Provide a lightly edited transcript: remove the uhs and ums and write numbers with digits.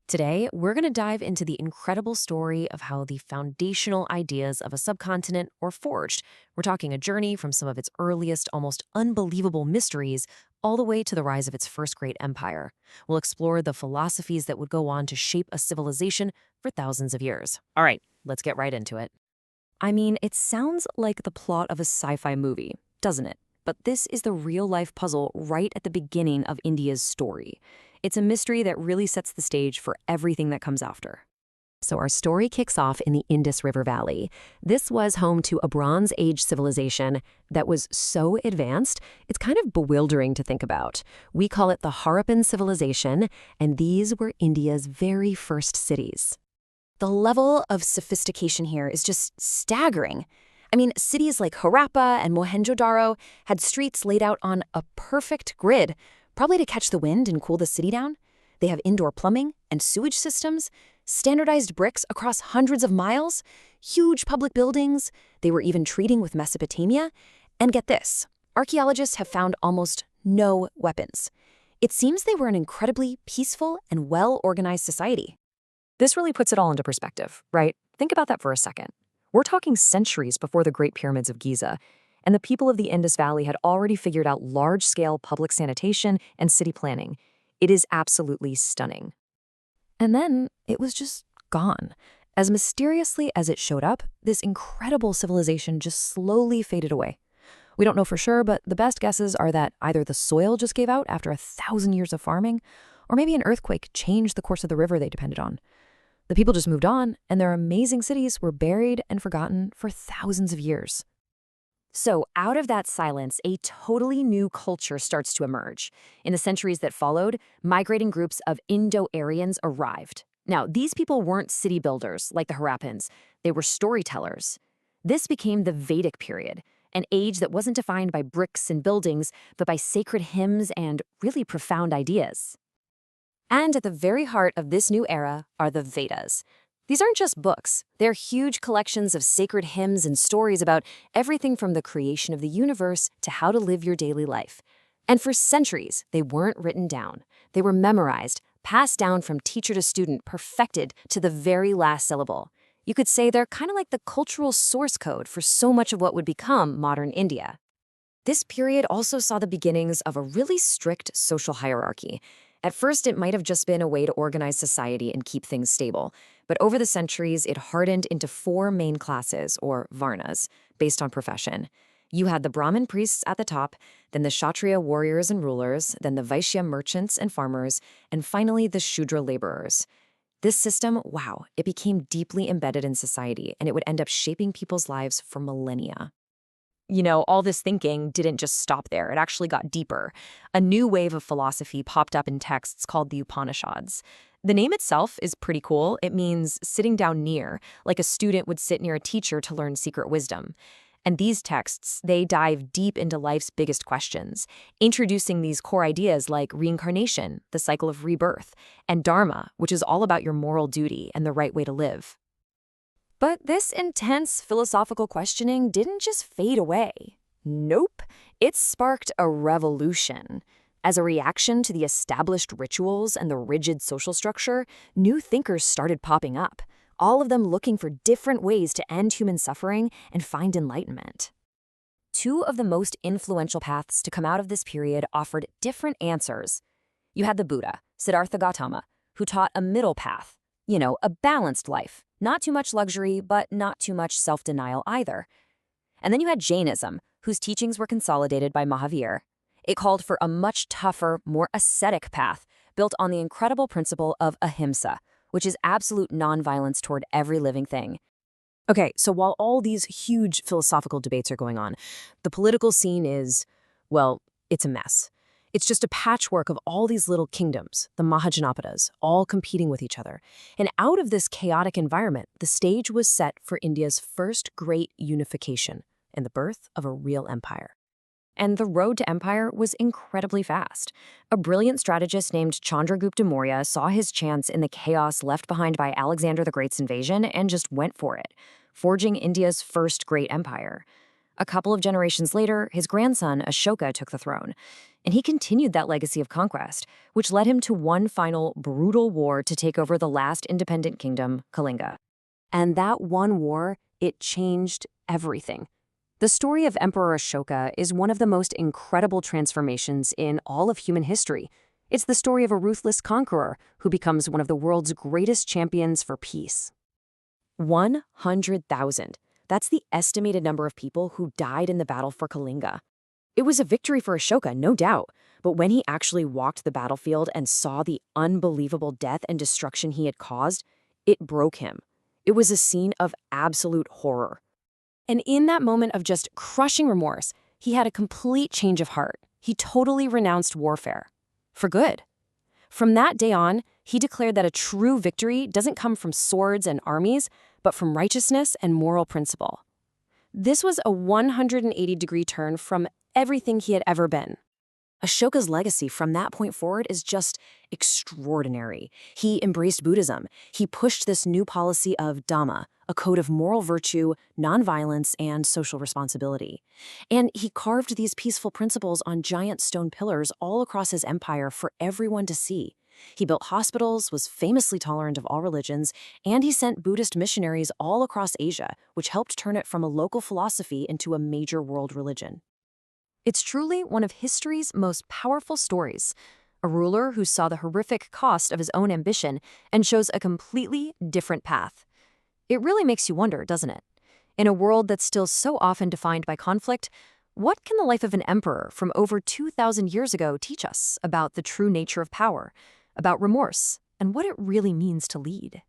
Today, we're going to dive into the incredible story of how the foundational ideas of a subcontinent were forged. We're talking a journey from some of its earliest, almost unbelievable mysteries all the way to the rise of its first great empire. We'll explore the philosophies that would go on to shape a civilization for thousands of years. All right, let's get right into it. I mean, it sounds like the plot of a sci-fi movie, doesn't it? But this is the real-life puzzle right at the beginning of India's story. It's a mystery that really sets the stage for everything that comes after. So our story kicks off in the Indus River Valley. This was home to a Bronze Age civilization that was so advanced, it's kind of bewildering to think about. We call it the Harappan civilization, and these were India's very first cities. The level of sophistication here is just staggering. I mean, cities like Harappa and Mohenjo-daro had streets laid out on a perfect grid, probably to catch the wind and cool the city down. They have indoor plumbing and sewage systems, standardized bricks across hundreds of miles, huge public buildings. They were even treating with Mesopotamia. And get this, archaeologists have found almost no weapons. It seems they were an incredibly peaceful and well-organized society. This really puts it all into perspective, right? Think about that for a second. We're talking centuries before the Great Pyramids of Giza, and the people of the Indus Valley had already figured out large-scale public sanitation and city planning. It is absolutely stunning. And then it was just gone. As mysteriously as it showed up, this incredible civilization just slowly faded away. We don't know for sure, but the best guesses are that either the soil just gave out after 1,000 years of farming, or maybe an earthquake changed the course of the river they depended on. The people just moved on, and their amazing cities were buried and forgotten for thousands of years. So out of that silence, a totally new culture starts to emerge. In the centuries that followed, migrating groups of Indo-Aryans arrived. Now, these people weren't city builders like the Harappans. They were storytellers. This became the Vedic Period, an age that wasn't defined by bricks and buildings, but by sacred hymns and really profound ideas. And at the very heart of this new era are the Vedas. These aren't just books. They're huge collections of sacred hymns and stories about everything from the creation of the universe to how to live your daily life. And for centuries, they weren't written down. They were memorized, passed down from teacher to student, perfected to the very last syllable. You could say they're kind of like the cultural source code for so much of what would become modern India. This period also saw the beginnings of a really strict social hierarchy. At first, it might have just been a way to organize society and keep things stable. But over the centuries, it hardened into 4 main classes, or varnas, based on profession. You had the Brahmin priests at the top, then the Kshatriya warriors and rulers, then the Vaishya merchants and farmers, and finally the Shudra laborers. This system, wow, it became deeply embedded in society, and it would end up shaping people's lives for millennia. You know, all this thinking didn't just stop there. It actually got deeper. A new wave of philosophy popped up in texts called the Upanishads. The name itself is pretty cool. It means sitting down near, like a student would sit near a teacher to learn secret wisdom. And these texts, they dive deep into life's biggest questions, introducing these core ideas like reincarnation, the cycle of rebirth, and dharma, which is all about your moral duty and the right way to live. But this intense philosophical questioning didn't just fade away. Nope, it sparked a revolution. As a reaction to the established rituals and the rigid social structure, new thinkers started popping up, all of them looking for different ways to end human suffering and find enlightenment. 2 of the most influential paths to come out of this period offered different answers. You had the Buddha, Siddhartha Gautama, who taught a middle path, a balanced life. Not too much luxury, but not too much self-denial either. And then you had Jainism, whose teachings were consolidated by Mahavir. It called for a much tougher, more ascetic path, built on the incredible principle of ahimsa, which is absolute nonviolence toward every living thing. Okay, so while all these huge philosophical debates are going on, the political scene is, well, it's a mess. It's just a patchwork of all these little kingdoms, the Mahajanapadas, all competing with each other. And out of this chaotic environment, the stage was set for India's first great unification and the birth of a real empire. And the road to empire was incredibly fast. A brilliant strategist named Chandragupta Maurya saw his chance in the chaos left behind by Alexander the Great's invasion and just went for it, forging India's first great empire. A couple of generations later, his grandson, Ashoka, took the throne, and he continued that legacy of conquest, which led him to one final brutal war to take over the last independent kingdom, Kalinga. And that one war, it changed everything. The story of Emperor Ashoka is one of the most incredible transformations in all of human history. It's the story of a ruthless conqueror who becomes one of the world's greatest champions for peace. 100,000. That's the estimated number of people who died in the battle for Kalinga. It was a victory for Ashoka, no doubt, but when he actually walked the battlefield and saw the unbelievable death and destruction he had caused, it broke him. It was a scene of absolute horror. And in that moment of just crushing remorse, he had a complete change of heart. He totally renounced warfare. For good. From that day on, he declared that a true victory doesn't come from swords and armies, but from righteousness and moral principle. This was a 180-degree turn from everything he had ever been. Ashoka's legacy from that point forward is just extraordinary. He embraced Buddhism. He pushed this new policy of Dhamma, a code of moral virtue, nonviolence, and social responsibility. And he carved these peaceful principles on giant stone pillars all across his empire for everyone to see. He built hospitals, was famously tolerant of all religions, and he sent Buddhist missionaries all across Asia, which helped turn it from a local philosophy into a major world religion. It's truly one of history's most powerful stories. A ruler who saw the horrific cost of his own ambition and chose a completely different path. It really makes you wonder, doesn't it? In a world that's still so often defined by conflict, what can the life of an emperor from over 2,000 years ago teach us about the true nature of power, about remorse, and what it really means to lead?